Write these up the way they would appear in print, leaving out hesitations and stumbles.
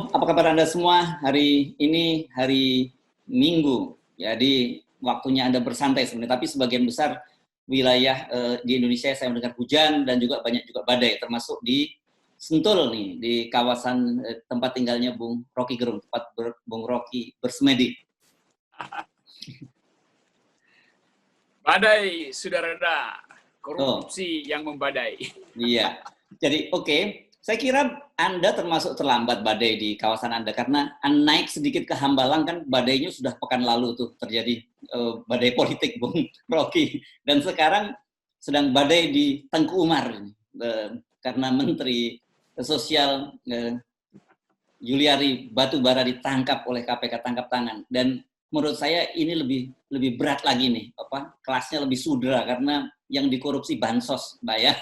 Halo, apa kabar Anda semua? Hari ini hari Minggu, jadi waktunya Anda bersantai sebenarnya. Tapi sebagian besar wilayah di Indonesia saya mendengar hujan dan juga banyak juga badai, termasuk di Sentul nih, di kawasan tempat tinggalnya Bung Rocky Gerung, tempat Bung Rocky bersemedi. Badai sudah reda, korupsi yang membadai. Iya, jadi oke. Saya kira Anda termasuk terlambat badai di kawasan Anda karena naik sedikit ke Hambalang kan badainya sudah pekan lalu tuh terjadi badai politik Bung Rocky, dan sekarang sedang badai di Tengku Umar karena Menteri Sosial Juliari Batubara ditangkap oleh KPK tangkap tangan, dan menurut saya ini lebih berat lagi nih, kelasnya lebih sudra karena yang dikorupsi bansos, Mbak ya.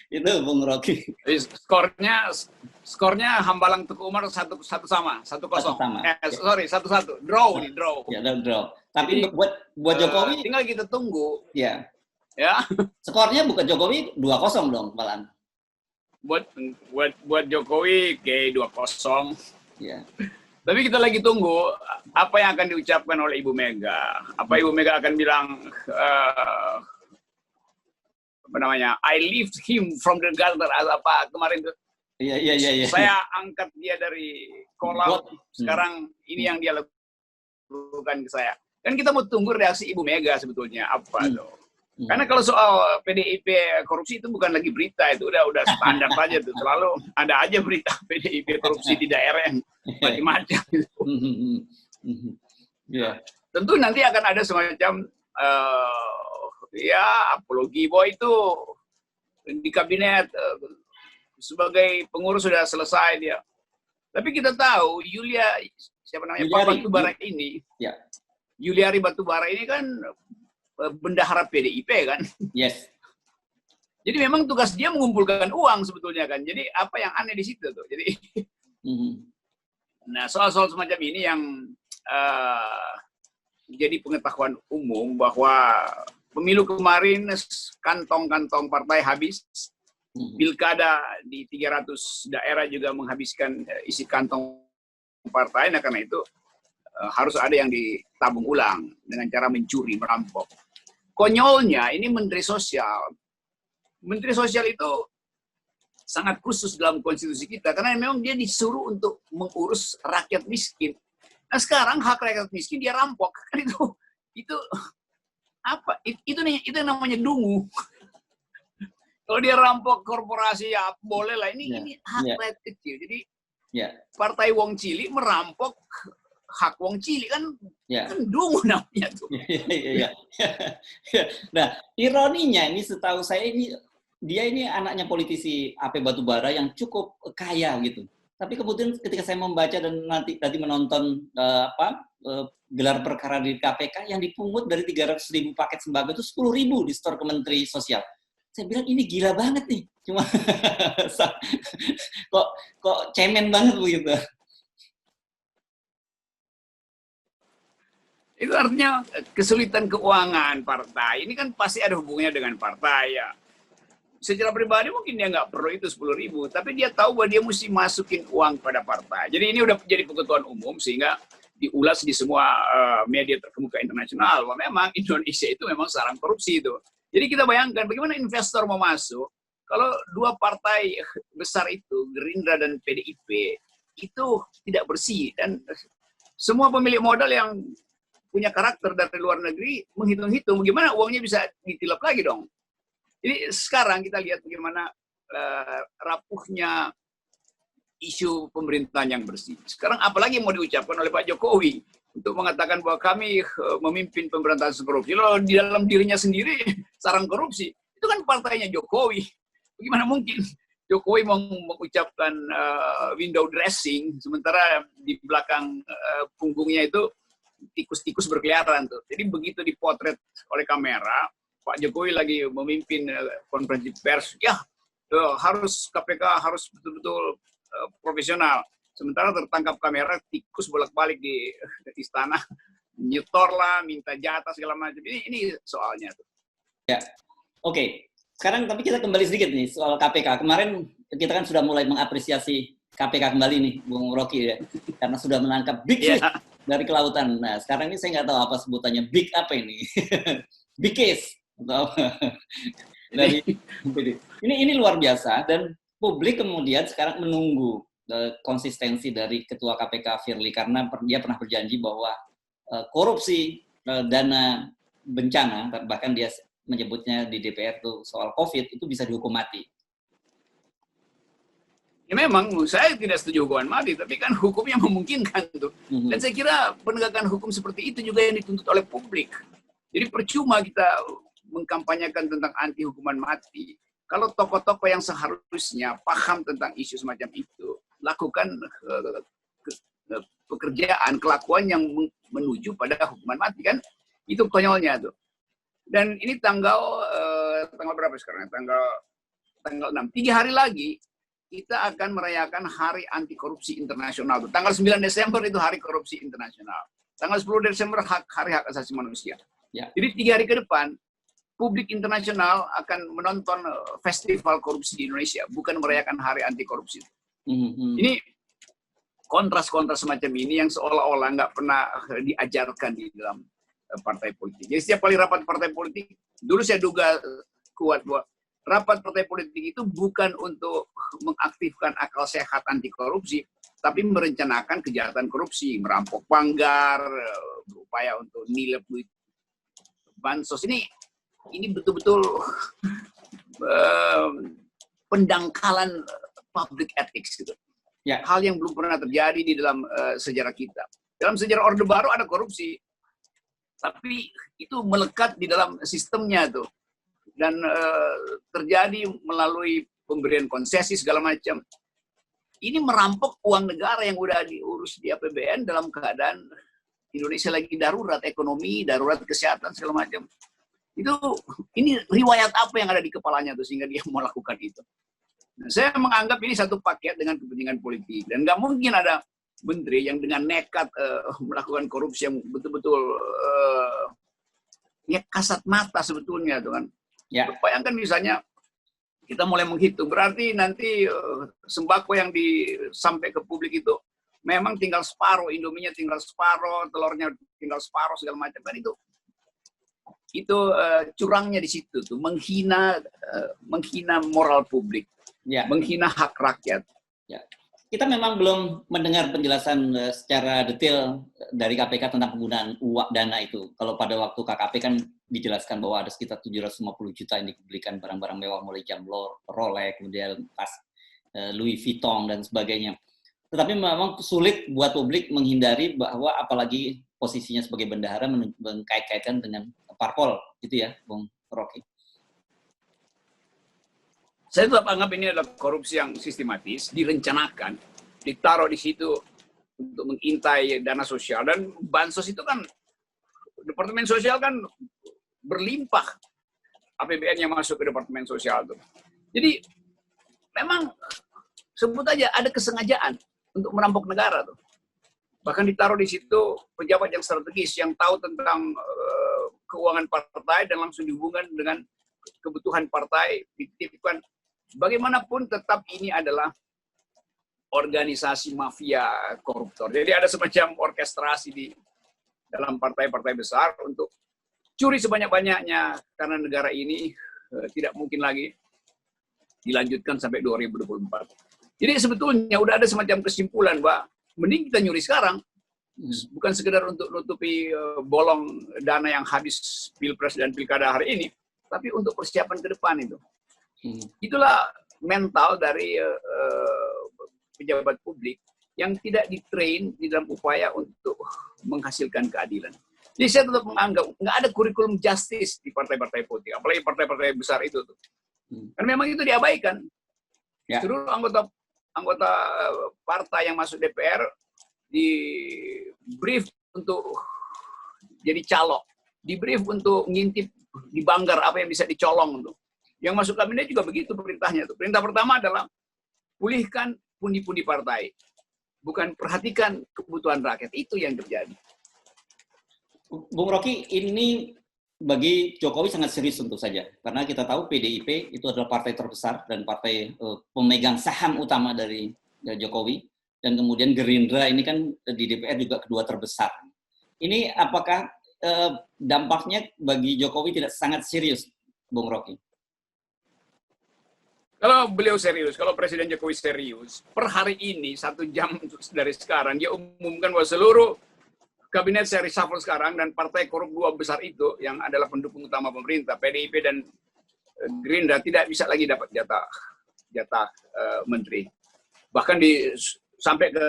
Itu Bung Rocky. Skornya Hambalang Teguh Umar 1-1 sama, 1-0. Sorry, 1-1. Draw nih, draw. Ya, draw. Tapi jadi, buat Jokowi tinggal kita tunggu. Ya. Ya. Skornya bukan Jokowi 2-0 dong, malah. Buat Jokowi kayak 2-0. Ya. Tapi kita lagi tunggu apa yang akan diucapkan oleh Ibu Mega. Apa Ibu Mega akan bilang, apa namanya, I lift him from the gutter, apa kemarin itu. Iya. Saya angkat dia dari kolam, sekarang ini yang dia lakukan ke saya. Kan kita mau tunggu reaksi Ibu Mega sebetulnya, apa tuh. Karena kalau soal PDIP korupsi itu bukan lagi berita, itu udah standar aja tuh. Selalu ada aja berita PDIP korupsi di daerah yang macam-macam. Tentu nanti akan ada semacam apologi bahwa itu di kabinet sebagai pengurus sudah selesai dia. Tapi kita tahu Pak Batubara ini, Juliari Batubara ini kan bendahara PDIP kan. Yes. Jadi memang tugas dia mengumpulkan uang sebetulnya kan. Jadi apa yang aneh di situ tuh. Jadi nah soal-soal semacam ini yang jadi pengetahuan umum bahwa pemilu kemarin kantong-kantong partai habis. Pilkada di 300 daerah juga menghabiskan isi kantong partai. Nah karena itu harus ada yang ditabung ulang dengan cara mencuri, merampok. Konyolnya ini Menteri Sosial. Menteri Sosial itu sangat khusus dalam konstitusi kita karena memang dia disuruh untuk mengurus rakyat miskin. Nah sekarang hak rakyat miskin dia rampok. Kan itu apa? Itu yang namanya dungu. Kalau dia rampok korporasi ya boleh lah. Ini hak rakyat kecil. Jadi partai Wong Cilik merampok hak Wong Cilik kan dungu namanya tuh. Nah, ironinya ini setahu saya dia ini anaknya politisi AP Batubara yang cukup kaya gitu. Tapi kemudian ketika saya membaca dan tadi menonton gelar perkara di KPK yang dipungut dari 300.000 paket sembako itu 10.000 di store ke Menteri Sosial. Saya bilang ini gila banget nih. Cuma kok cemen banget begitu. Itu artinya kesulitan keuangan partai. Ini kan pasti ada hubungannya dengan partai ya. Secara pribadi mungkin dia nggak perlu itu 10.000, tapi dia tahu bahwa dia mesti masukin uang pada partai. Jadi ini udah jadi pengetahuan umum sehingga diulas di semua media terkemuka internasional bahwa memang Indonesia itu memang sarang korupsi itu. Jadi kita bayangkan bagaimana investor mau masuk kalau dua partai besar itu, Gerindra dan PDIP, itu tidak bersih dan semua pemilik modal yang punya karakter dari luar negeri menghitung-hitung bagaimana uangnya bisa ditilap lagi dong. Jadi sekarang kita lihat bagaimana rapuhnya isu pemerintahan yang bersih. Sekarang apalagi mau diucapkan oleh Pak Jokowi untuk mengatakan bahwa kami memimpin pemberantasan korupsi. Lalu di dalam dirinya sendiri sarang korupsi. Itu kan partainya Jokowi. Bagaimana mungkin Jokowi mau mengucapkan window dressing sementara di belakang punggungnya itu tikus-tikus berkeliaran tuh. Jadi begitu dipotret oleh kamera, Pak Jokowi lagi memimpin konferensi pers, harus KPK harus betul-betul profesional. Sementara tertangkap kamera tikus bolak-balik di istana, nyetor lah, minta jatah segala macam. Ini soalnya tuh. Ya, oke. Sekarang tapi kita kembali sedikit nih soal KPK. Kemarin kita kan sudah mulai mengapresiasi KPK kembali nih, Bung Rocky ya, karena sudah menangkap big fish dari kelautan. Nah, sekarang ini saya nggak tahu apa sebutannya, big apa ini, big case. Dari ini luar biasa, dan publik kemudian sekarang menunggu konsistensi dari Ketua KPK Firly, karena dia pernah berjanji bahwa korupsi dana bencana, bahkan dia menyebutnya di DPR tuh soal COVID itu bisa dihukum mati. Ya memang saya tidak setuju hukuman mati, tapi kan hukumnya memungkinkan tuh. Dan saya kira penegakan hukum seperti itu juga yang dituntut oleh publik. Jadi percuma kita mengkampanyekan tentang anti hukuman mati. Kalau tokoh-tokoh yang seharusnya paham tentang isu semacam itu, lakukan pekerjaan, kelakuan yang menuju pada hukuman mati, kan? Itu konyolnya tuh. Dan ini tanggal berapa sekarang? Tanggal 6. 3 hari lagi kita akan merayakan Hari Anti Korupsi Internasional. Tanggal 9 Desember itu Hari Korupsi Internasional. Tanggal 10 Desember Hari Hak Asasi Manusia. Ya. Jadi 3 hari ke depan, publik internasional akan menonton festival korupsi di Indonesia, bukan merayakan Hari Anti Korupsi. Ini kontras-kontras semacam ini yang seolah-olah nggak pernah diajarkan di dalam partai politik. Jadi setiap kali rapat partai politik, dulu saya duga kuat bahwa rapat partai politik itu bukan untuk mengaktifkan akal sehat anti korupsi, tapi merencanakan kejahatan korupsi, merampok panggar, berupaya untuk nilai duit bansos. Ini betul-betul pendangkalan public ethics gitu. Ya. Hal yang belum pernah terjadi di dalam sejarah kita. Dalam sejarah Orde Baru ada korupsi, tapi itu melekat di dalam sistemnya tuh. Dan terjadi melalui pemberian konsesi segala macam. Ini merampok uang negara yang udah diurus di APBN dalam keadaan Indonesia lagi darurat ekonomi, darurat kesehatan segala macam. Ini riwayat apa yang ada di kepalanya tuh sehingga dia mau lakukan itu. Nah, saya menganggap ini satu paket dengan kepentingan politik, dan nggak mungkin ada menteri yang dengan nekat melakukan korupsi yang betul-betul kasat mata sebetulnya tuh kan. Ya. Bayangkan misalnya kita mulai menghitung, berarti nanti sembako yang sampai ke publik itu memang tinggal separuh, Indominya tinggal separuh, telurnya tinggal separuh segala macam, kan itu curangnya di situ tuh, menghina moral publik, ya. Menghina hak rakyat. Ya. Kita memang belum mendengar penjelasan secara detail dari KPK tentang penggunaan uang dana itu. Kalau pada waktu KKP kan dijelaskan bahwa ada sekitar 750 juta yang dibelikan barang-barang mewah, mulai jam Rolex, kemudian tas Louis Vuitton dan sebagainya. Tetapi memang sulit buat publik menghindari bahwa apalagi posisinya sebagai bendahara mengkait-kaitkan dengan parpol, gitu ya, Bung Rocky. Saya tetap anggap ini adalah korupsi yang sistematis, direncanakan, ditaruh di situ untuk mengintai dana sosial. Dan bansos itu kan, Departemen Sosial kan berlimpah APBN yang masuk ke Departemen Sosial itu. Jadi memang sebut aja ada kesengajaan untuk merampok negara tuh. Bahkan ditaruh di situ pejabat yang strategis yang tahu tentang keuangan partai dan langsung dihubungkan dengan kebutuhan partai, dititipkan. Bagaimanapun tetap ini adalah organisasi mafia koruptor. Jadi ada semacam orkestrasi di dalam partai-partai besar untuk curi sebanyak-banyaknya, karena negara ini tidak mungkin lagi dilanjutkan sampai 2024. Jadi sebetulnya udah ada semacam kesimpulan bahwa mending kita nyuri sekarang, bukan sekedar untuk nutupi bolong dana yang habis Pilpres dan Pilkada hari ini, tapi untuk persiapan ke depan itu. Itulah mental dari pejabat publik yang tidak ditrain di dalam upaya untuk menghasilkan keadilan. Jadi saya tetap menganggap nggak ada kurikulum justice di partai-partai politik, apalagi partai-partai besar itu tuh. Karena memang itu diabaikan. Ya. Seluruh anggota partai yang masuk DPR di brief untuk jadi calok, di brief untuk ngintip di banggar apa yang bisa dicolong tuh. Yang masuk kabinet juga begitu perintahnya tuh. Perintah pertama adalah pulihkan pundi-pundi partai, bukan perhatikan kebutuhan rakyat. Itu yang terjadi. Bung Rocky, ini bagi Jokowi sangat serius tentu saja, karena kita tahu PDIP itu adalah partai terbesar dan partai pemegang saham utama dari Jokowi, dan kemudian Gerindra ini kan di DPR juga kedua terbesar. Ini apakah dampaknya bagi Jokowi tidak sangat serius, Bung Rocky? Kalau beliau serius, kalau Presiden Jokowi serius, per hari ini 1 jam dari sekarang dia umumkan bahwa seluruh kabinet saya reshuffle sekarang dan partai korup 2 besar itu yang adalah pendukung utama pemerintah, PDIP dan Gerindra, tidak bisa lagi dapat jatah menteri. Bahkan sampai ke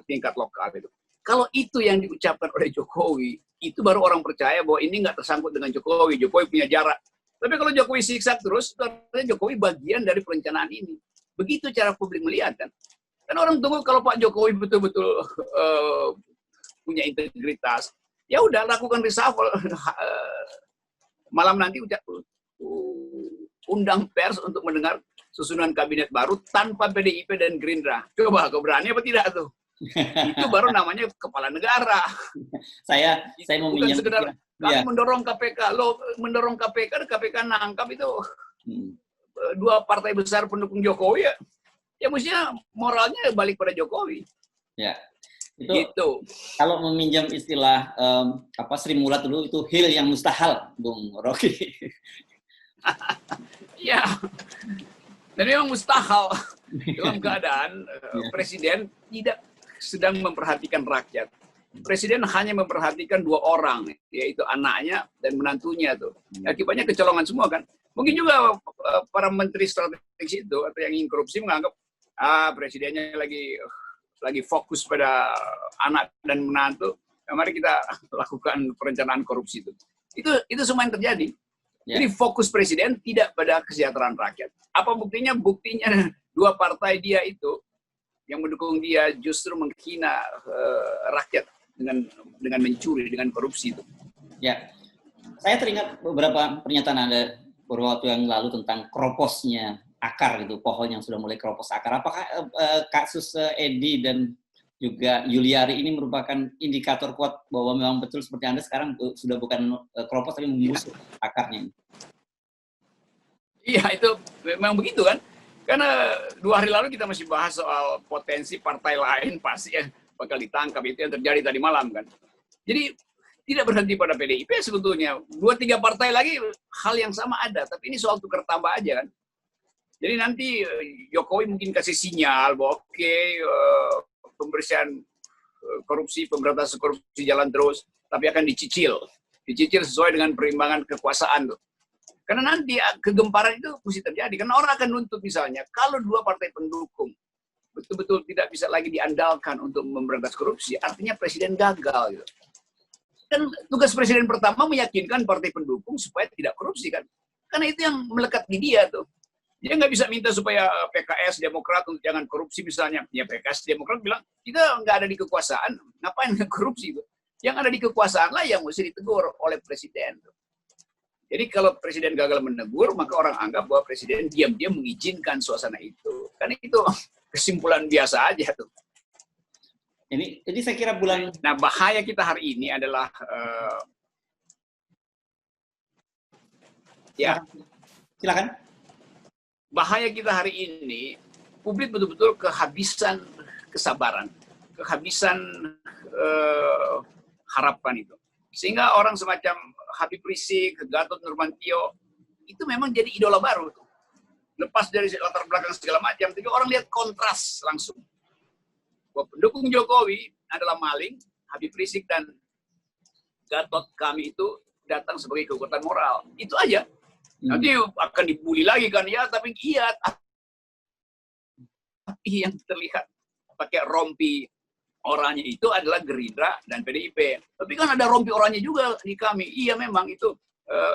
tingkat lokal itu. Kalau itu yang diucapkan oleh Jokowi, itu baru orang percaya bahwa ini nggak tersangkut dengan Jokowi. Jokowi punya jarak. Tapi kalau Jokowi siksak terus, artinya Jokowi bagian dari perencanaan ini. Begitu cara publik melihat kan. Kan orang tunggu kalau Pak Jokowi betul-betul punya integritas, ya udah lakukan reshuffle. Malam nanti undang pers untuk mendengar susunan kabinet baru tanpa PDIP dan Gerindra. Coba, kau berani apa tidak tuh? Itu baru namanya kepala negara. Saya mau bukan sekedar kami mendorong KPK. Lo mendorong KPK, KPK nangkap itu 2 partai besar pendukung Jokowi ya mestinya moralnya balik pada Jokowi. Ya. Itu gitu. Kalau meminjam istilah Sri Mulat dulu, itu hil yang mustahil, Bung Rocky. Ya, dan memang mustahil dalam keadaan presiden tidak sedang memperhatikan rakyat. Presiden hanya memperhatikan 2 orang, yaitu anaknya dan menantunya tuh. Akibatnya kecolongan semua kan. Mungkin juga para menteri strategis itu atau yang ingin korupsi menganggap presidennya lagi fokus pada anak dan menantu, mari kita lakukan perencanaan korupsi itu. Itu semua yang terjadi. Ya. Jadi fokus presiden tidak pada kesejahteraan rakyat. Apa buktinya? Buktinya 2 partai dia itu yang mendukung dia justru menghina rakyat dengan mencuri, dengan korupsi itu. Ya, saya teringat beberapa pernyataan Anda beberapa waktu yang lalu tentang kroposnya akar gitu, pohon yang sudah mulai keropos akar. Apakah kasus Edi dan juga Yuliari ini merupakan indikator kuat bahwa memang betul seperti Anda sekarang sudah bukan keropos tapi membusuk akarnya? Iya, itu memang begitu kan. Karena 2 hari lalu kita masih bahas soal potensi partai lain pasti bakal ditangkap. Itu yang terjadi tadi malam kan. Jadi tidak berhenti pada PDIP sebetulnya. 2-3 partai lagi hal yang sama ada. Tapi ini soal tukar tambah aja kan. Jadi nanti Jokowi mungkin kasih sinyal bahwa pembersihan korupsi, pemberantasan korupsi jalan terus, tapi akan dicicil sesuai dengan perimbangan kekuasaan tuh. Karena nanti kegemparan itu mesti terjadi. Karena orang akan nuntut misalnya, kalau 2 partai pendukung betul-betul tidak bisa lagi diandalkan untuk memberantas korupsi, artinya presiden gagal gitu. Dan tugas presiden pertama meyakinkan partai pendukung supaya tidak korupsi kan. Karena itu yang melekat di dia tuh. Dia nggak bisa minta supaya PKS, Demokrat untuk jangan korupsi misalnya. Ya PKS, Demokrat bilang, kita nggak ada di kekuasaan, ngapain korupsi itu? Yang ada di kekuasaan lah yang mesti ditegur oleh presiden. Jadi kalau presiden gagal menegur, maka orang anggap bahwa presiden diam-diam mengizinkan suasana itu. Karena itu kesimpulan biasa aja tuh. Ini saya kira bulan... Nah, bahaya kita hari ini adalah... Silakan. Bahaya kita hari ini, publik betul-betul kehabisan kesabaran, kehabisan harapan itu. Sehingga orang semacam Habib Rizik, Gatot Nurmantio, itu memang jadi idola baru. Lepas dari latar belakang segala macam, tapi orang lihat kontras langsung. Bahwa pendukung Jokowi adalah maling, Habib Rizik dan Gatot kami itu datang sebagai kekuatan moral. Itu aja. Nanti akan dibully lagi kan, ya tapi iya. Tapi yang terlihat pakai rompi oranye itu adalah Gerindra dan PDIP. Tapi kan ada rompi oranye juga di kami. Iya memang itu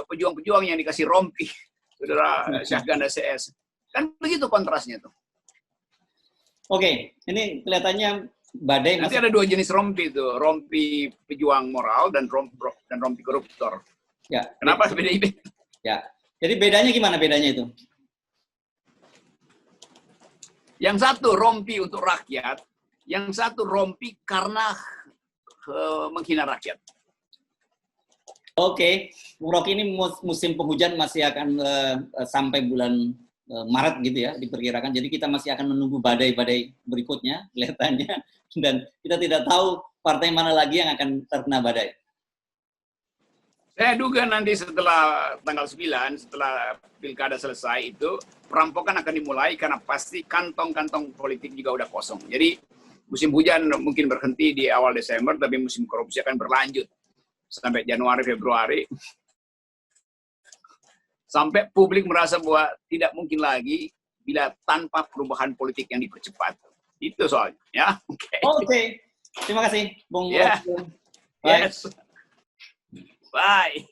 pejuang-pejuang yang dikasih rompi. Saudara Syahganda CS. Kan begitu kontrasnya tuh. Oke, ini kelihatannya badai. Nanti ada 2 jenis rompi itu, rompi pejuang moral dan rompi koruptor. Ya. Kenapa PDIP? Ya. Jadi bedanya gimana bedanya itu? Yang satu rompi untuk rakyat, yang satu rompi karena menghina rakyat. Oke, Bung Rocky, ini musim penghujan masih akan sampai bulan Maret gitu ya diperkirakan. Jadi kita masih akan menunggu badai-badai berikutnya kelihatannya, dan kita tidak tahu partai mana lagi yang akan terkena badai. Saya duga nanti setelah tanggal 9, setelah pilkada selesai itu, perampokan akan dimulai karena pasti kantong-kantong politik juga udah kosong. Jadi musim hujan mungkin berhenti di awal Desember, tapi musim korupsi akan berlanjut sampai Januari, Februari. Sampai publik merasa bahwa tidak mungkin lagi bila tanpa perubahan politik yang dipercepat. Itu soalnya. Ya, Oke. Terima kasih, Bung. Yeah. Bye. Yes. Bye.